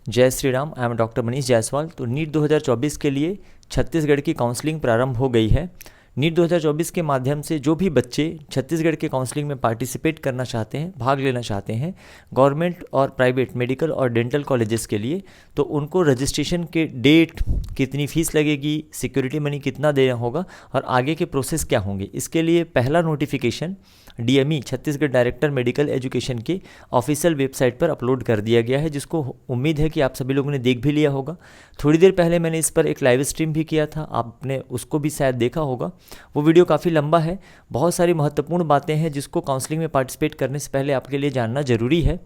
जय Shri Ram. I am doctor Manish Jaiswal. तो NEET 2024 के लिए छत्तीसगढ़ की काउंसलिंग प्रारंभ हो गई है। नीट 2024 के माध्यम से जो भी बच्चे छत्तीसगढ़ के काउंसलिंग में पार्टिसिपेट करना चाहते हैं, भाग लेना चाहते हैं गवर्नमेंट और प्राइवेट मेडिकल और डेंटल कॉलेजेस के लिए, तो उनको रजिस्ट्रेशन के डेट, कितनी फ़ीस लगेगी, सिक्योरिटी मनी कितना देना होगा और आगे के प्रोसेस क्या होंगे, इसके लिए पहला notification DME Chhattisgarh director medical education के ऑफिशियल वेबसाइट पर अपलोड कर दिया गया है, जिसको उम्मीद है कि आप सभी लोगों ने देख भी लिया होगा। थोड़ी देर पहले मैंने इस पर एक लाइव स्ट्रीम भी किया था, आपने उसको भी शायद देखा होगा। वो वीडियो काफ़ी लंबा है, बहुत सारी महत्वपूर्ण बातें हैं जिसको काउंसलिंग में पार्टिसिपेट करने से पहले आपके लिए जानना ज़रूरी है।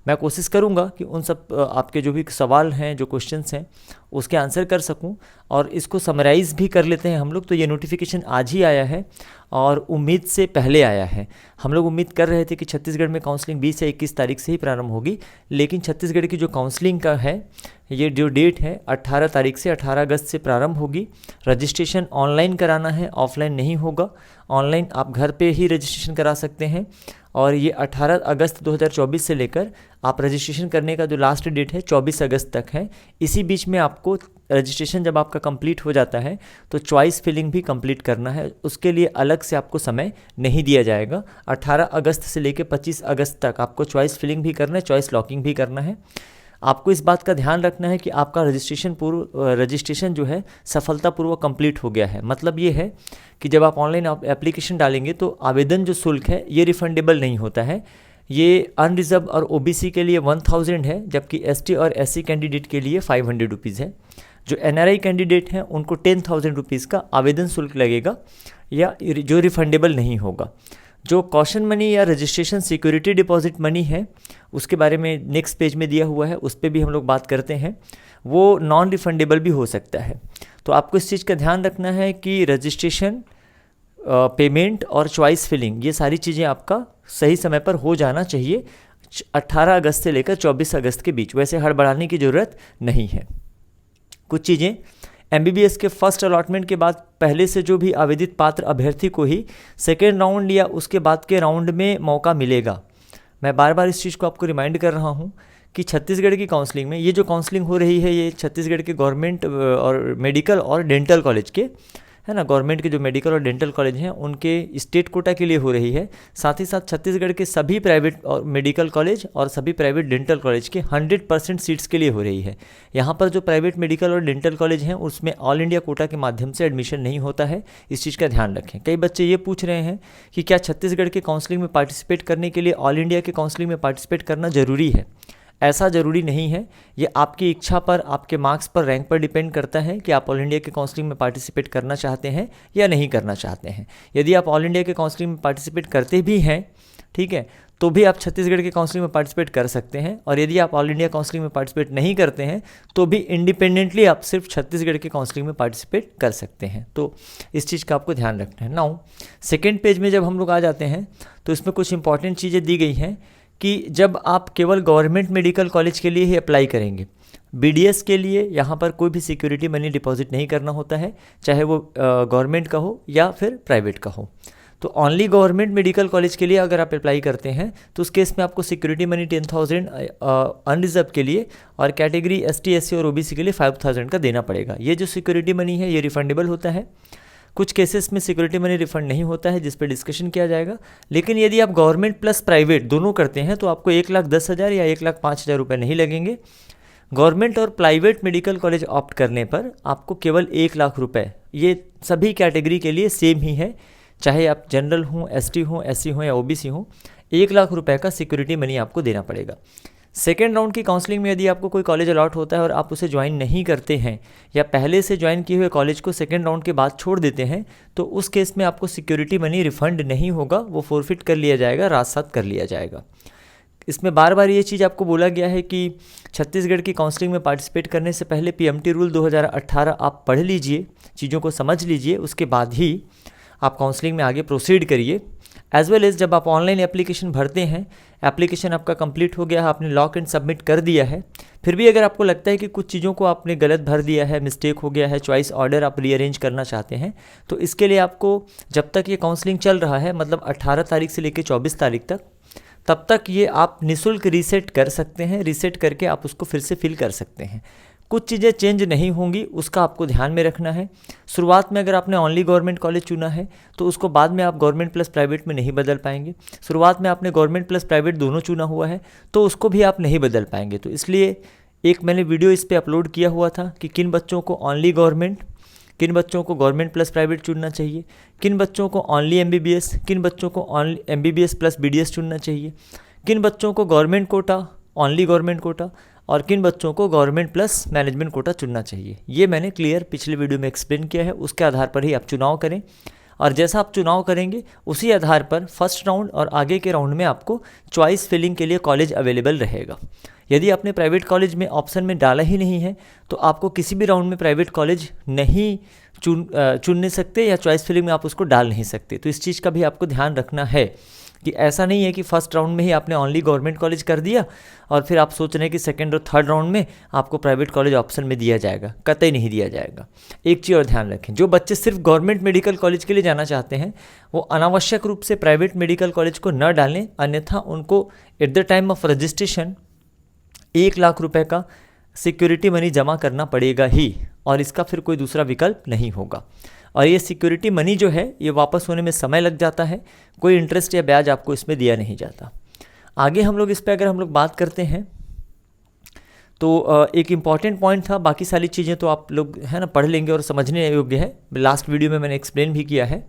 मैं कोशिश करूंगा कि उन सब आपके जो भी सवाल हैं, जो क्वेश्चंस हैं, उसके आंसर कर सकूं और इसको समराइज़ भी कर लेते हैं हम लोग। तो ये नोटिफिकेशन आज ही आया है और उम्मीद से पहले आया है। हम लोग उम्मीद कर रहे थे कि छत्तीसगढ़ में काउंसलिंग 20 से 21 तारीख से ही प्रारंभ होगी, लेकिन छत्तीसगढ़ की जो काउंसलिंग का है, ये जो डेट है 18 तारीख से 18 अगस्त से प्रारंभ होगी। रजिस्ट्रेशन ऑनलाइन कराना है, ऑफलाइन नहीं होगा। ऑनलाइन आप घर पे ही रजिस्ट्रेशन करा सकते हैं और ये 18 अगस्त 2024 से लेकर आप रजिस्ट्रेशन करने का जो लास्ट डेट है 24 अगस्त तक है। इसी बीच में आपको रजिस्ट्रेशन जब आपका कंप्लीट हो जाता है तो चॉइस फिलिंग भी कंप्लीट करना है, उसके लिए अलग से आपको समय नहीं दिया जाएगा। 18 अगस्त से लेकर 25 अगस्त तक आपको चॉइस फिलिंग भी करना है, चॉइस लॉकिंग भी करना है। आपको इस बात का ध्यान रखना है कि आपका रजिस्ट्रेशन जो है सफलतापूर्वक कंप्लीट हो गया है। मतलब ये है कि जब आप ऑनलाइन एप्लीकेशन डालेंगे तो आवेदन जो शुल्क है ये रिफंडेबल नहीं होता है। ये अनरिजर्व और ओबीसी के लिए 1000 है, जबकि एसटी और एससी कैंडिडेट के लिए 500 रुपीज़ है। जो एनआरआई कैंडिडेट हैं उनको 10,000 रुपीज़ का आवेदन शुल्क लगेगा, या जो रिफंडेबल नहीं होगा। जो कॉशन मनी या रजिस्ट्रेशन सिक्योरिटी डिपॉजिट मनी है, उसके बारे में नेक्स्ट पेज में दिया हुआ है, उस पर भी हम लोग बात करते हैं। वो नॉन रिफंडेबल भी हो सकता है। तो आपको इस चीज़ का ध्यान रखना है कि रजिस्ट्रेशन, पेमेंट और चॉइस फिलिंग, ये सारी चीज़ें आपका सही समय पर हो जाना चाहिए 18 अगस्त से लेकर 24 अगस्त के बीच। वैसे हड़बड़ाने की ज़रूरत नहीं है। कुछ चीज़ें, एमबीबीएस के फर्स्ट अलॉटमेंट के बाद पहले से जो भी आवेदित पात्र अभ्यर्थी को ही सेकेंड राउंड या उसके बाद के राउंड में मौका मिलेगा। मैं बार बार इस चीज़ को आपको रिमाइंड कर रहा हूँ कि छत्तीसगढ़ की काउंसलिंग में ये जो काउंसलिंग हो रही है, ये छत्तीसगढ़ के गवर्नमेंट और मेडिकल और डेंटल कॉलेज के, है ना, गवर्नमेंट के जो मेडिकल और डेंटल कॉलेज हैं उनके स्टेट कोटा के लिए हो रही है। साथ ही साथ छत्तीसगढ़ के सभी प्राइवेट और मेडिकल कॉलेज और सभी प्राइवेट डेंटल कॉलेज के 100% सीट्स के लिए हो रही है। यहाँ पर जो प्राइवेट मेडिकल और डेंटल कॉलेज हैं उसमें ऑल इंडिया कोटा के माध्यम से एडमिशन नहीं होता है, इस चीज़ का ध्यान रखें। कई बच्चे ये पूछ रहे हैं कि क्या छत्तीसगढ़ के काउंसलिंग में पार्टिसिपेट करने के लिए ऑल इंडिया के काउंसलिंग में पार्टिसिपेट करना ज़रूरी है। ऐसा ज़रूरी नहीं है, ये आपकी इच्छा पर, आपके मार्क्स पर, रैंक पर डिपेंड करता है कि आप ऑल इंडिया के काउंसलिंग में पार्टिसिपेट करना चाहते हैं या नहीं करना चाहते हैं। यदि आप ऑल इंडिया के काउंसलिंग में पार्टिसिपेट करते भी हैं, ठीक है, तो भी आप छत्तीसगढ़ के काउंसलिंग में पार्टिसिपेट कर सकते हैं। और यदि आप ऑल इंडिया काउंसलिंग में पार्टिसिपेट नहीं करते हैं तो भी इंडिपेंडेंटली आप सिर्फ छत्तीसगढ़ के काउंसलिंग में पार्टिसिपेट कर सकते हैं। तो इस चीज़ का आपको ध्यान रखना है। नाउ सेकेंड पेज में जब हम लोग आ जाते हैं तो इसमें कुछ इंपॉर्टेंट चीज़ें दी गई हैं कि जब आप केवल गवर्नमेंट मेडिकल कॉलेज के लिए ही अप्लाई करेंगे, बीडीएस के लिए यहाँ पर कोई भी सिक्योरिटी मनी डिपॉजिट नहीं करना होता है, चाहे वो गवर्नमेंट का हो या फिर प्राइवेट का हो। तो ओनली गवर्नमेंट मेडिकल कॉलेज के लिए अगर आप अप्लाई करते हैं तो उस केस में आपको सिक्योरिटी मनी 10,000 अनरिजर्व के लिए और कैटेगरी एसटी, एससी और ओबीसी के लिए 5,000 का देना पड़ेगा। ये जो सिक्योरिटी मनी है ये रिफंडेबल होता है। कुछ केसेस में सिक्योरिटी मनी रिफंड नहीं होता है, जिस पर डिस्कशन किया जाएगा। लेकिन यदि आप गवर्नमेंट प्लस प्राइवेट दोनों करते हैं तो आपको 1,10,000 या 1,05,000 रुपये नहीं लगेंगे। गवर्नमेंट और प्राइवेट मेडिकल कॉलेज ऑप्ट करने पर आपको केवल 1,00,000 रुपये, ये सभी कैटेगरी के लिए सेम ही है, चाहे आप जनरल हों, एसटी हों, एससी हों या ओबीसी हों, 1,00,000 रुपये का सिक्योरिटी मनी आपको देना पड़ेगा। सेकेंड राउंड की काउंसलिंग में यदि आपको कोई कॉलेज अलॉट होता है और आप उसे ज्वाइन नहीं करते हैं या पहले से ज्वाइन किए हुए कॉलेज को सेकेंड राउंड के बाद छोड़ देते हैं, तो उस केस में आपको सिक्योरिटी मनी रिफंड नहीं होगा, वो फोरफिट कर लिया जाएगा, रात साथ कर लिया जाएगा। इसमें बार बार ये चीज़ आपको बोला गया है कि छत्तीसगढ़ की काउंसलिंग में पार्टिसिपेट करने से पहले पीएमटी रूल 2018 आप पढ़ लीजिए, चीज़ों को समझ लीजिए, उसके बाद ही आप काउंसलिंग में आगे प्रोसीड करिए। एज वेल एज जब आप ऑनलाइन एप्लीकेशन भरते हैं, एप्लीकेशन आपका कंप्लीट हो गया है, आपने लॉक एंड सबमिट कर दिया है, फिर भी अगर आपको लगता है कि कुछ चीज़ों को आपने गलत भर दिया है, मिस्टेक हो गया है, चॉइस ऑर्डर आप रीअरेंज करना चाहते हैं, तो इसके लिए आपको जब तक ये काउंसलिंग चल रहा है, मतलब 18 तारीख से लेकर 24 तारीख तक तब तक ये आप निःशुल्क रीसेट कर सकते हैं। रीसेट करके आप उसको फिर से फिल कर सकते हैं। कुछ चीज़ें चेंज नहीं होंगी, उसका आपको ध्यान में रखना है। शुरुआत में अगर आपने ओनली गवर्नमेंट कॉलेज चुना है तो उसको बाद में आप गवर्नमेंट प्लस प्राइवेट में नहीं बदल पाएंगे। शुरुआत में आपने गवर्नमेंट प्लस प्राइवेट दोनों चुना हुआ है तो उसको भी आप नहीं बदल पाएंगे। तो इसलिए एक मैंने वीडियो इस पर अपलोड किया हुआ था कि किन बच्चों को ओनली गवर्नमेंट, किन बच्चों को गवर्नमेंट प्लस प्राइवेट चुनना चाहिए, किन बच्चों को ओनली MBBS, किन बच्चों को ओनली MBBS प्लस BDS चुनना चाहिए, किन बच्चों को government quota, only government quota, और किन बच्चों को गवर्नमेंट प्लस मैनेजमेंट कोटा चुनना चाहिए। ये मैंने क्लियर पिछले वीडियो में एक्सप्लेन किया है। उसके आधार पर ही आप चुनाव करें, और जैसा आप चुनाव करेंगे उसी आधार पर फर्स्ट राउंड और आगे के राउंड में आपको चॉइस फिलिंग के लिए कॉलेज अवेलेबल रहेगा। यदि आपने प्राइवेट कॉलेज में ऑप्शन में डाला ही नहीं है तो आपको किसी भी राउंड में प्राइवेट कॉलेज नहीं चुन नहीं सकते, या चॉइस फिलिंग में आप उसको डाल नहीं सकते। तो इस चीज़ का भी आपको ध्यान रखना है कि ऐसा नहीं है कि फर्स्ट राउंड में ही आपने ओनली गवर्नमेंट कॉलेज कर दिया और फिर आप सोच रहे हैं कि सेकंड और थर्ड राउंड में आपको प्राइवेट कॉलेज ऑप्शन में दिया जाएगा। कतई नहीं दिया जाएगा। एक चीज़ और ध्यान रखें, जो बच्चे सिर्फ गवर्नमेंट मेडिकल कॉलेज के लिए जाना चाहते हैं वो अनावश्यक रूप से प्राइवेट मेडिकल कॉलेज को न डालें, अन्यथा उनको at the time of registration 1 lakh रुपए का सिक्योरिटी मनी जमा करना पड़ेगा ही, और इसका फिर कोई दूसरा विकल्प नहीं होगा। और ये सिक्योरिटी मनी जो है ये वापस होने में समय लग जाता है, कोई इंटरेस्ट या ब्याज आपको इसमें दिया नहीं जाता। आगे हम लोग इस पर अगर हम लोग बात करते हैं तो एक इम्पॉर्टेंट पॉइंट था, बाकी सारी चीज़ें तो आप लोग है ना पढ़ लेंगे और समझने योग्य है। लास्ट वीडियो में मैंने एक्सप्लेन भी किया है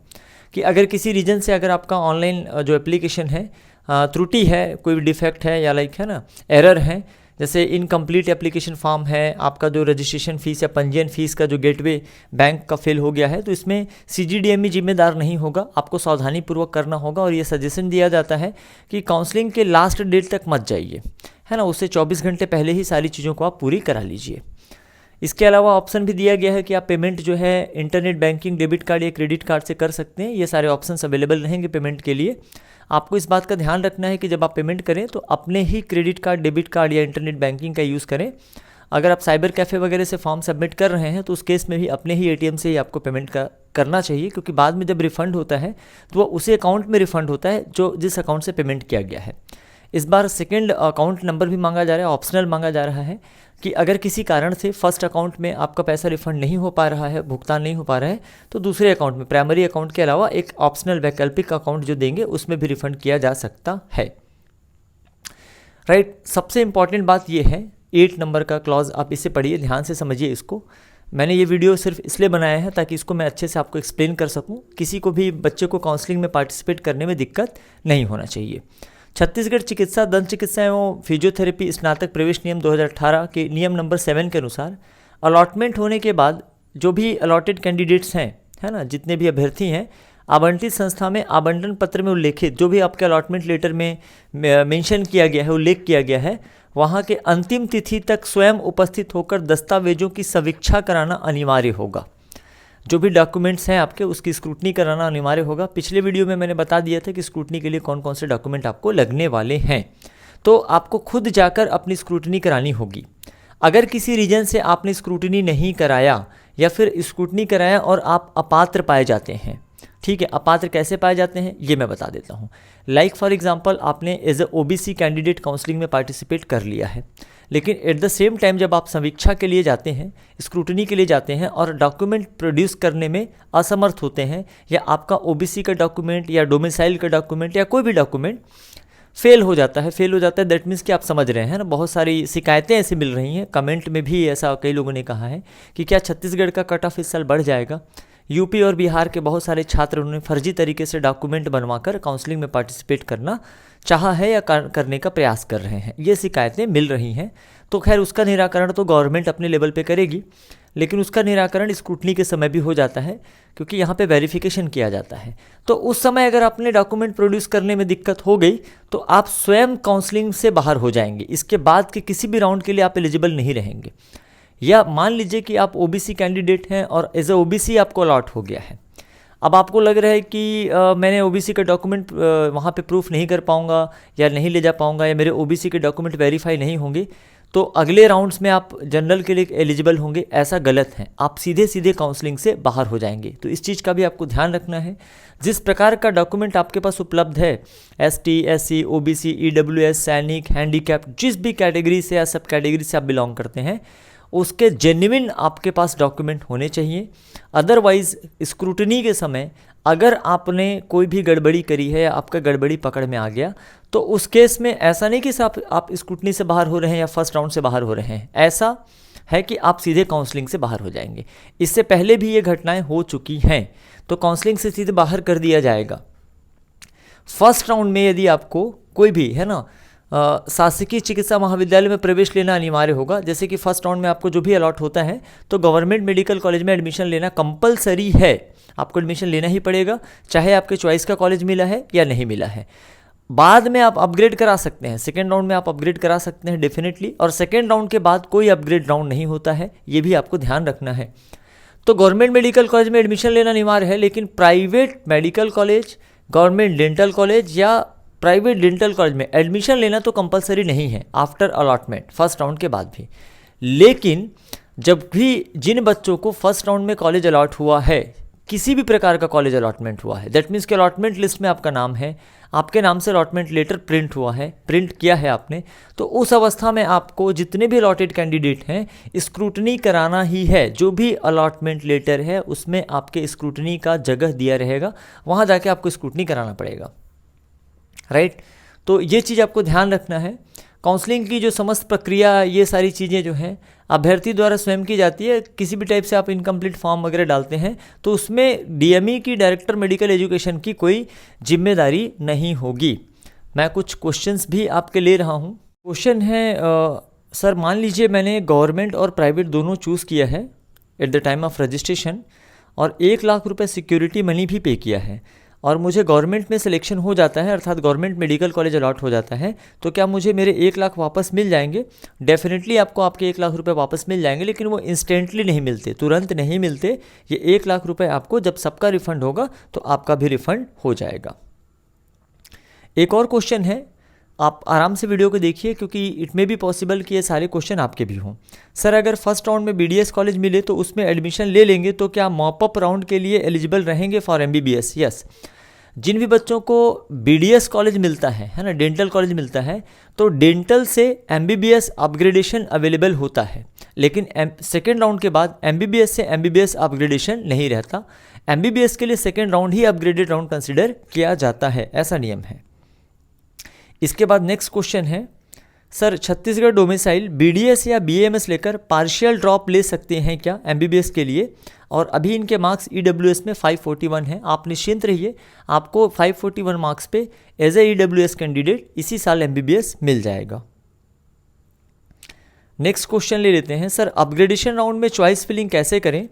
कि अगर किसी रीजन से अगर आपका ऑनलाइन जो एप्लीकेशन है त्रुटि है, कोई डिफेक्ट है या लाइक है ना एरर है, जैसे इनकम्प्लीट एप्लीकेशन फॉर्म है, आपका जो रजिस्ट्रेशन फ़ीस या पंजीयन फ़ीस का जो गेटवे बैंक का फेल हो गया है, तो इसमें CGDME जिम्मेदार नहीं होगा। आपको सावधानी पूर्वक करना होगा, और ये सजेशन दिया जाता है कि काउंसलिंग के लास्ट डेट तक मत जाइए, है ना, उससे 24 घंटे पहले ही सारी चीज़ों को आप पूरी करा लीजिए। इसके अलावा ऑप्शन भी दिया गया है कि आप पेमेंट जो है इंटरनेट बैंकिंग, डेबिट कार्ड या क्रेडिट कार्ड से कर सकते हैं। ये सारे ऑप्शंस अवेलेबल रहेंगे पेमेंट के लिए। आपको इस बात का ध्यान रखना है कि जब आप पेमेंट करें तो अपने ही क्रेडिट कार्ड, डेबिट कार्ड या इंटरनेट बैंकिंग का यूज़ करें। अगर आप साइबर कैफ़े वगैरह से फॉर्म सबमिट कर रहे हैं तो उस केस में भी अपने ही ATM से ही आपको पेमेंट करना चाहिए, क्योंकि बाद में जब रिफ़ंड होता है तो वो उसी अकाउंट में रिफ़ंड होता है जो जिस अकाउंट से पेमेंट किया गया है। इस बार सेकंड अकाउंट नंबर भी मांगा जा रहा है, ऑप्शनल मांगा जा रहा है कि अगर किसी कारण से फर्स्ट अकाउंट में आपका पैसा रिफंड नहीं हो पा रहा है, भुगतान नहीं हो पा रहा है, तो दूसरे अकाउंट में, प्राइमरी अकाउंट के अलावा एक ऑप्शनल वैकल्पिक अकाउंट जो देंगे उसमें भी रिफंड किया जा सकता है। राइट, सबसे इंपॉर्टेंट बात ये है 8 नंबर का क्लॉज, आप इसे पढ़िए, ध्यान से समझिए इसको। मैंने ये वीडियो सिर्फ इसलिए बनाया है ताकि इसको मैं अच्छे से आपको एक्सप्लेन कर सकूँ, किसी को भी बच्चे को काउंसलिंग में पार्टिसिपेट करने में दिक्कत नहीं होना चाहिए। छत्तीसगढ़ चिकित्सा, दंत चिकित्सा एवं फिजियोथेरेपी स्नातक प्रवेश नियम 2018 के नियम नंबर 7 के अनुसार अलॉटमेंट होने के बाद जो भी अलॉटेड कैंडिडेट्स हैं, है ना, जितने भी अभ्यर्थी हैं, आवंटित संस्था में आवंटन पत्र में उल्लेखित जो भी आपके अलॉटमेंट लेटर में मेंशन किया गया है, उल्लेख किया गया है, वहाँ के अंतिम तिथि तक स्वयं उपस्थित होकर दस्तावेजों की समीक्षा कराना अनिवार्य होगा। जो भी डॉक्यूमेंट्स हैं आपके उसकी स्क्रूटनी कराना अनिवार्य होगा। पिछले वीडियो में मैंने बता दिया था कि स्क्रूटनी के लिए कौन कौन से डॉक्यूमेंट आपको लगने वाले हैं, तो आपको खुद जाकर अपनी स्क्रूटनी करानी होगी। अगर किसी रीजन से आपने स्क्रूटनी नहीं कराया या फिर स्क्रूटनी कराया और आप अपात्र पाए जाते हैं, ठीक है, अपात्र कैसे पाए जाते हैं ये मैं बता देता हूँ। लाइक फॉर एग्जांपल आपने as a OBC candidate counselling में पार्टिसिपेट कर लिया है, लेकिन एट द सेम टाइम जब आप समीक्षा के लिए जाते हैं, स्क्रूटनी के लिए जाते हैं और डॉक्यूमेंट प्रोड्यूस करने में असमर्थ होते हैं, या आपका OBC का डॉक्यूमेंट या डोमिसाइल का डॉक्यूमेंट या कोई भी डॉक्यूमेंट फेल हो जाता है, दैट मीन्स कि आप समझ रहे हैं ना, बहुत सारी शिकायतें ऐसी मिल रही हैं। कमेंट में भी ऐसा कई लोगों ने कहा है कि क्या छत्तीसगढ़ का कट ऑफ इस साल बढ़ जाएगा। यूपी और बिहार के बहुत सारे छात्र उन्होंने फर्जी तरीके से डॉक्यूमेंट बनवाकर काउंसलिंग में पार्टिसिपेट करना चाहा है या करने का प्रयास कर रहे हैं, ये शिकायतें मिल रही हैं। तो खैर उसका निराकरण तो गवर्नमेंट अपने लेवल पे करेगी, लेकिन उसका निराकरण स्क्रूटनी के समय भी हो जाता है, क्योंकि यहाँ पे वेरिफिकेशन किया जाता है। तो उस समय अगर अपने डॉक्यूमेंट प्रोड्यूस करने में दिक्कत हो गई तो आप स्वयं काउंसलिंग से बाहर हो जाएंगे। इसके बाद के किसी भी राउंड के लिए आप एलिजिबल नहीं रहेंगे। या मान लीजिए कि आप OBC कैंडिडेट हैं और एज ए OBC आपको अलॉट हो गया है, अब आपको लग रहा है कि मैंने OBC का डॉक्यूमेंट वहाँ पे प्रूफ नहीं कर पाऊँगा या नहीं ले जा पाऊँगा, या मेरे OBC के डॉक्यूमेंट वेरीफाई नहीं होंगे, तो अगले राउंड्स में आप जनरल के लिए एलिजिबल होंगे, ऐसा गलत है। आप सीधे सीधे काउंसलिंग से बाहर हो जाएंगे। तो इस चीज़ का भी आपको ध्यान रखना है। जिस प्रकार का डॉक्यूमेंट आपके पास उपलब्ध है, ST, SC, OBC, EWS, सैनिक, हैंडीकैप, जिस भी कैटेगरी से या सब कैटेगरी से आप बिलोंग करते हैं, उसके जेन्युइन आपके पास डॉक्यूमेंट होने चाहिए। अदरवाइज स्क्रूटनी के समय अगर आपने कोई भी गड़बड़ी करी है या आपका गड़बड़ी पकड़ में आ गया, तो उस केस में ऐसा नहीं कि आप स्क्रूटनी से बाहर हो रहे हैं या फर्स्ट राउंड से बाहर हो रहे हैं, ऐसा है कि आप सीधे काउंसलिंग से बाहर हो जाएंगे। इससे पहले भी ये घटनाएं हो चुकी हैं, तो काउंसलिंग से सीधे बाहर कर दिया जाएगा। फर्स्ट राउंड में यदि आपको कोई भी है ना शासकीय चिकित्सा महाविद्यालय में प्रवेश लेना अनिवार्य होगा, जैसे कि फर्स्ट राउंड में आपको जो भी अलॉट होता है, तो गवर्नमेंट मेडिकल कॉलेज में एडमिशन लेना कंपलसरी है। आपको एडमिशन लेना ही पड़ेगा, चाहे आपके चॉइस का कॉलेज मिला है या नहीं मिला है। बाद में आप अपग्रेड करा सकते हैं, सेकेंड राउंड में आप अपग्रेड करा सकते हैं डेफिनेटली, और सेकेंड राउंड के बाद कोई अपग्रेड राउंड नहीं होता है, ये भी आपको ध्यान रखना है। तो गवर्नमेंट मेडिकल कॉलेज में एडमिशन लेना अनिवार्य है, लेकिन private medical college, government dental college या प्राइवेट डेंटल कॉलेज में एडमिशन लेना तो कंपलसरी नहीं है आफ्टर अलॉटमेंट, फर्स्ट राउंड के बाद भी। लेकिन जब भी जिन बच्चों को फर्स्ट राउंड में कॉलेज अलॉट हुआ है, किसी भी प्रकार का कॉलेज अलॉटमेंट हुआ है, दैट मीन्स कि अलॉटमेंट लिस्ट में आपका नाम है, आपके नाम से अलॉटमेंट लेटर प्रिंट हुआ है, प्रिंट किया है आपने, तो उस अवस्था में आपको जितने भी अलॉटेड कैंडिडेट हैं स्क्रूटनी कराना ही है। जो भी अलॉटमेंट लेटर है उसमें आपके स्क्रूटनी का जगह दिया रहेगा, वहाँ जाके आपको स्क्रूटनी कराना पड़ेगा, राइट। तो ये चीज़ आपको ध्यान रखना है। काउंसलिंग की जो समस्त प्रक्रिया, ये सारी चीज़ें जो हैं अभ्यर्थी द्वारा स्वयं की जाती है। किसी भी टाइप से आप इनकम्प्लीट फॉर्म वगैरह डालते हैं तो उसमें DME की, डायरेक्टर मेडिकल एजुकेशन की, कोई जिम्मेदारी नहीं होगी। मैं कुछ क्वेश्चंस भी आपके ले रहा हूँ। क्वेश्चन है सर, मान लीजिए मैंने गवर्नमेंट और प्राइवेट दोनों चूज़ किया है at the time of registration, और 1 लाख रुपये सिक्योरिटी मनी भी पे किया है, और मुझे गवर्नमेंट में सिलेक्शन हो जाता है, अर्थात गवर्नमेंट मेडिकल कॉलेज अलॉट हो जाता है, तो क्या मुझे मेरे 1 लाख वापस मिल जाएंगे? डेफिनेटली आपको आपके 1 लाख रुपए वापस मिल जाएंगे, लेकिन वो इंस्टेंटली नहीं मिलते, तुरंत नहीं मिलते। ये 1 लाख रुपए आपको जब सबका रिफंड होगा तो आपका भी रिफंड हो जाएगा। एक और क्वेश्चन है, आप आराम से वीडियो को देखिए क्योंकि इट मे बी पॉसिबल कि ये सारे क्वेश्चन आपके भी हों। सर, अगर फर्स्ट राउंड में BDS कॉलेज मिले तो उसमें एडमिशन ले लेंगे, तो क्या मॉपअप राउंड के लिए एलिजिबल रहेंगे फॉर MBBS? यस। जिन भी बच्चों को BDS कॉलेज मिलता है ना, डेंटल कॉलेज मिलता है, तो डेंटल से MBBS अपग्रेडेशन अवेलेबल होता है, लेकिन सेकेंड राउंड के बाद MBBS से MBBS अपग्रेडेशन नहीं रहता। MBBS के लिए सेकेंड राउंड ही अपग्रेडेड राउंड कंसिडर किया जाता है, ऐसा नियम है। इसके बाद नेक्स्ट क्वेश्चन है, सर छत्तीसगढ़ डोमिसाइल BDS या BAMS लेकर पार्शियल ड्रॉप ले सकते हैं क्या MBBS के लिए? और अभी इनके मार्क्स EWS में 541 हैं। आप निश्चिंत रहिए, आपको 541 मार्क्स पे एज ए EWS कैंडिडेट इसी साल MBBS मिल जाएगा। नेक्स्ट क्वेश्चन ले लेते हैं, सर अपग्रेडेशन राउंड में चॉइस फिलिंग कैसे करें?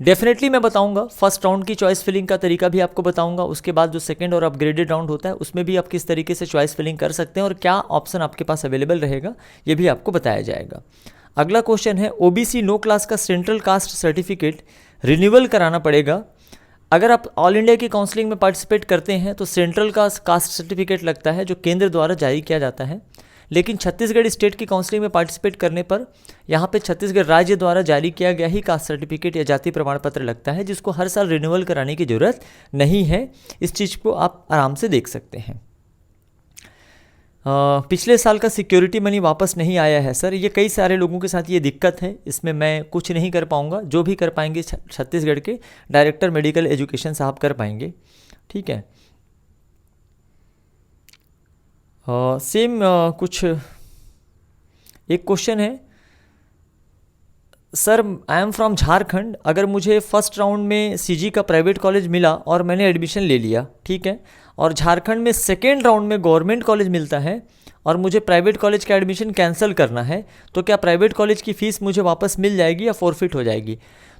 डेफिनेटली मैं बताऊंगा, फर्स्ट राउंड की चॉइस फिलिंग का तरीका भी आपको बताऊंगा। उसके बाद जो सेकंड और अपग्रेडेड राउंड होता है उसमें भी आप किस तरीके से चॉइस फिलिंग कर सकते हैं और क्या ऑप्शन आपके पास अवेलेबल रहेगा, ये भी आपको बताया जाएगा। अगला क्वेश्चन है, OBC नो क्लास का सेंट्रल कास्ट सर्टिफिकेट रिन्यूअल कराना पड़ेगा। अगर आप ऑल इंडिया की काउंसलिंग में पार्टिसिपेट करते हैं तो सेंट्रल का कास्ट सर्टिफिकेट लगता है जो केंद्र द्वारा जारी किया जाता है, लेकिन छत्तीसगढ़ स्टेट की काउंसलिंग में पार्टिसिपेट करने पर यहाँ पे छत्तीसगढ़ राज्य द्वारा जारी किया गया ही कास्ट सर्टिफिकेट या जाति प्रमाण पत्र लगता है, जिसको हर साल रिन्यूअल कराने की ज़रूरत नहीं है। इस चीज़ को आप आराम से देख सकते हैं। पिछले साल का सिक्योरिटी मनी वापस नहीं आया है सर, ये कई सारे लोगों के साथ ये दिक्कत है, इसमें मैं कुछ नहीं कर पाऊँगा। जो भी कर पाएंगे छत्तीसगढ़ के डायरेक्टर मेडिकल एजुकेशन साहब कर पाएंगे, ठीक है। सेम कुछ एक क्वेश्चन है, sir I am from Jharkhand, अगर मुझे फर्स्ट राउंड में CG का प्राइवेट कॉलेज मिला और मैंने एडमिशन ले लिया, ठीक है, और झारखंड में सेकेंड राउंड में गवर्नमेंट कॉलेज मिलता है और मुझे प्राइवेट कॉलेज का एडमिशन कैंसिल करना है, तो क्या प्राइवेट कॉलेज की फ़ीस मुझे वापस मिल जाएगी या फॉरफिट हो जाएगी?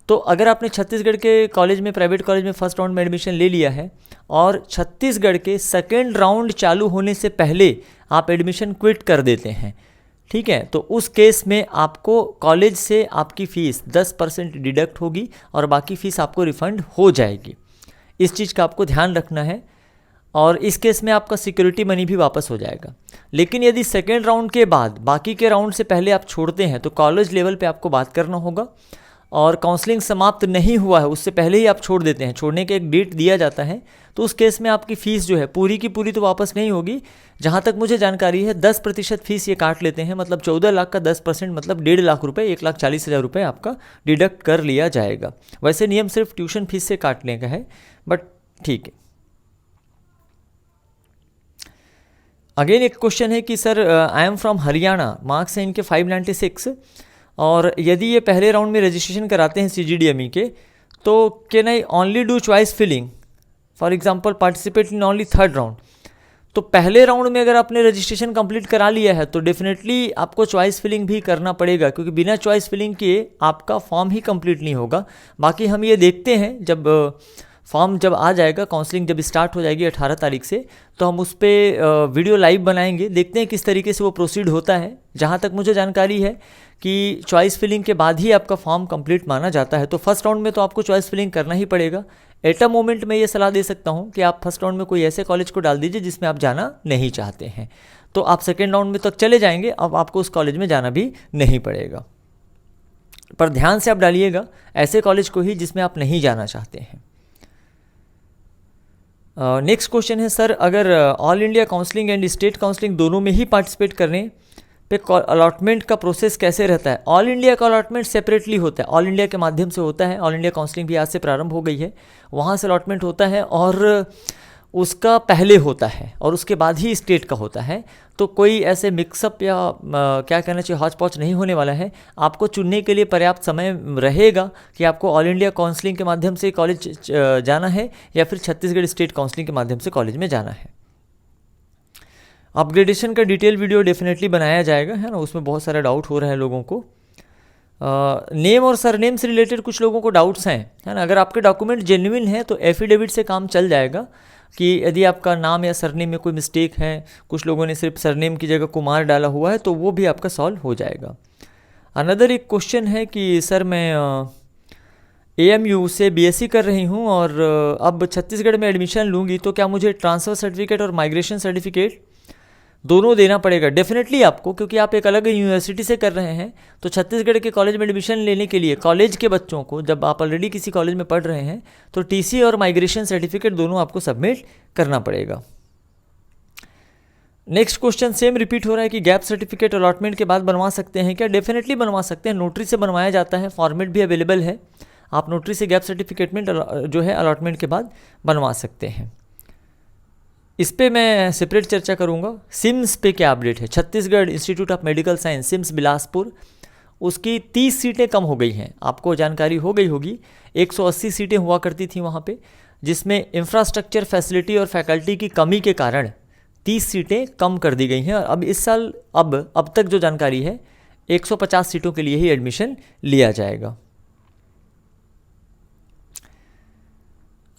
तो अगर आपने छत्तीसगढ़ के कॉलेज में, प्राइवेट कॉलेज में फर्स्ट राउंड में एडमिशन ले लिया है और छत्तीसगढ़ के सेकेंड राउंड चालू होने से पहले आप एडमिशन क्विट कर देते हैं, ठीक है, तो उस केस में आपको कॉलेज से आपकी फ़ीस 10% डिडक्ट होगी और बाकी फ़ीस आपको रिफ़ंड हो जाएगी। इस चीज़ का आपको ध्यान रखना है। और इस केस में आपका सिक्योरिटी मनी भी वापस हो जाएगा। लेकिन यदि सेकेंड राउंड के बाद बाकी के राउंड से पहले आप छोड़ते हैं तो कॉलेज लेवल पे आपको बात करना होगा, और काउंसलिंग समाप्त नहीं हुआ है उससे पहले ही आप छोड़ देते हैं, छोड़ने के एक डेट दिया जाता है, तो उस केस में आपकी फ़ीस जो है पूरी की पूरी तो वापस नहीं होगी। जहाँ तक मुझे जानकारी है 10% फीस ये काट लेते हैं, मतलब 14 लाख का 10% मतलब 1.5 लाख रुपये, 1,40,000 रुपये आपका डिडक्ट कर लिया जाएगा। वैसे नियम सिर्फ ट्यूशन फीस से काटने का है, बट ठीक है। अगेन एक क्वेश्चन है कि sir I am from Haryana, marks हैं इनके 596, और यदि ये पहले राउंड में रजिस्ट्रेशन कराते हैं CGDME के, तो can I only do choice filling, for example participate in only third round. तो पहले राउंड में अगर आपने रजिस्ट्रेशन कंप्लीट करा लिया है तो डेफिनेटली आपको चॉइस फिलिंग भी करना पड़ेगा, क्योंकि बिना चॉइस फिलिंग के आपका फॉर्म ही कंप्लीट नहीं होगा। बाकी हम ये देखते हैं जब फॉर्म जब आ जाएगा, काउंसलिंग जब स्टार्ट हो जाएगी 18 तारीख से, तो हम उस पर वीडियो लाइव बनाएंगे, देखते हैं किस तरीके से वो प्रोसीड होता है। जहाँ तक मुझे जानकारी है कि चॉइस फिलिंग के बाद ही आपका फॉर्म कंप्लीट माना जाता है। तो फर्स्ट राउंड में तो आपको चॉइस फिलिंग करना ही पड़ेगा। एट अ मोमेंट मैं ये सलाह दे सकता हूँ कि आप फर्स्ट राउंड में कोई ऐसे कॉलेज को डाल दीजिए जिसमें आप जाना नहीं चाहते हैं, तो आप सेकेंड राउंड में तक चले जाएंगे, अब आपको उस कॉलेज में जाना भी नहीं पड़ेगा। पर ध्यान से आप डालिएगा ऐसे कॉलेज को ही जिसमें आप नहीं जाना चाहते हैं। नेक्स्ट क्वेश्चन है सर, अगर all India counselling and state counselling दोनों में ही पार्टिसिपेट करने पे अलॉटमेंट का प्रोसेस कैसे रहता है? ऑल इंडिया का अलॉटमेंट सेपरेटली होता है, ऑल इंडिया के माध्यम से होता है। ऑल इंडिया काउंसलिंग भी आज से प्रारंभ हो गई है, वहाँ से अलॉटमेंट होता है और उसका पहले होता है और उसके बाद ही स्टेट का होता है। तो कोई ऐसे मिक्सअप या क्या कहना चाहिए हौच पौच नहीं होने वाला है। आपको चुनने के लिए पर्याप्त समय रहेगा कि आपको ऑल इंडिया काउंसलिंग के माध्यम से कॉलेज जाना है या फिर छत्तीसगढ़ स्टेट काउंसलिंग के माध्यम से कॉलेज में जाना है। अपग्रेडेशन का डिटेल वीडियो डेफिनेटली बनाया जाएगा, है ना, उसमें बहुत सारा डाउट हो रहा है लोगों को। नेम और सरनेम से रिलेटेड कुछ लोगों को डाउट्स हैं, है ना। अगर आपके डॉक्यूमेंट जेन्युइन है तो एफिडेविट से काम चल जाएगा कि यदि आपका नाम या सरनेम में कोई मिस्टेक है, कुछ लोगों ने सिर्फ सरनेम की जगह कुमार डाला हुआ है, तो वो भी आपका सॉल्व हो जाएगा। अनदर एक क्वेश्चन है कि सर मैं AMU से BSc कर रही हूँ और अब छत्तीसगढ़ में एडमिशन लूँगी, तो क्या मुझे ट्रांसफ़र सर्टिफिकेट और माइग्रेशन सर्टिफिकेट दोनों देना पड़ेगा? डेफिनेटली आपको, क्योंकि आप एक अलग यूनिवर्सिटी से कर रहे हैं। तो छत्तीसगढ़ के कॉलेज में एडमिशन लेने के लिए कॉलेज के बच्चों को, जब आप ऑलरेडी किसी कॉलेज में पढ़ रहे हैं, तो TC और माइग्रेशन सर्टिफिकेट दोनों आपको सबमिट करना पड़ेगा। नेक्स्ट क्वेश्चन सेम रिपीट हो रहा है कि गैप सर्टिफिकेट अलॉटमेंट के बाद बनवा सकते हैं क्या? डेफिनेटली बनवा सकते हैं, नोटरी से बनवाया जाता है, फॉर्मेट भी अवेलेबल है। आप नोटरी से गैप सर्टिफिकेट में जो है अलॉटमेंट के बाद बनवा सकते हैं। इस पे मैं सेपरेट चर्चा करूंगा। सिम्स पे क्या अपडेट है? Chhattisgarh institute of medical science CIMS Bilaspur, उसकी 30 सीटें कम हो गई हैं। आपको जानकारी हो गई होगी, 180 सीटें हुआ करती थी वहाँ पे, जिसमें इंफ्रास्ट्रक्चर, फैसिलिटी और फैकल्टी की कमी के कारण 30 सीटें कम कर दी गई हैं। और अब इस साल अब तक जो जानकारी है 150 सीटों के लिए ही एडमिशन लिया जाएगा।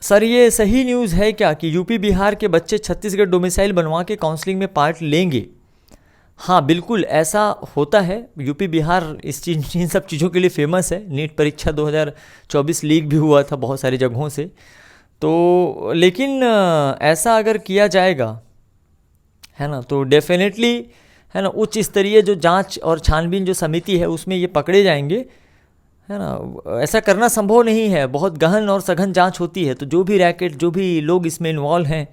सर ये सही न्यूज़ है क्या कि यूपी बिहार के बच्चे छत्तीसगढ़ डोमिसाइल बनवा के काउंसलिंग में पार्ट लेंगे? हाँ बिल्कुल ऐसा होता है। यूपी बिहार इन सब चीज़ों के लिए फेमस है। नीट परीक्षा 2024 लीक भी हुआ था बहुत सारी जगहों से। तो लेकिन ऐसा अगर किया जाएगा, है ना, तो डेफिनेटली, है ना, उच्च स्तरीय जो जांच और छानबीन जो समिति है उसमें ये पकड़े जाएंगे, है ना। ऐसा करना संभव नहीं है, बहुत गहन और सघन जांच होती है। तो जो भी रैकेट, जो भी लोग इसमें इन्वॉल्व हैं,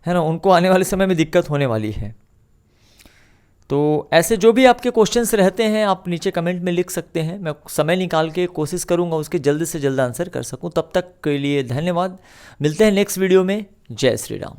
है ना, उनको आने वाले समय में दिक्कत होने वाली है। तो ऐसे जो भी आपके क्वेश्चंस रहते हैं आप नीचे कमेंट में लिख सकते हैं, मैं समय निकाल के कोशिश करूंगा उसके जल्द से जल्द आंसर कर सकूं। तब तक के लिए धन्यवाद, मिलते हैं नेक्स्ट वीडियो में। जय श्री राम।